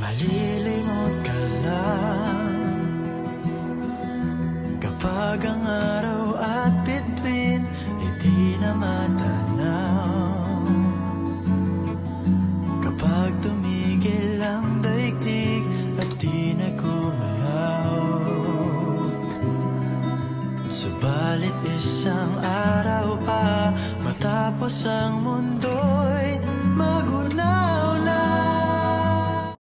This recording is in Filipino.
Malilimot ka lang kapag ang araw at bituin ay di na matanaw. Kapag tumigil ang daigdig at di na gumalaw. Subalit isang araw pa matapos ang mundo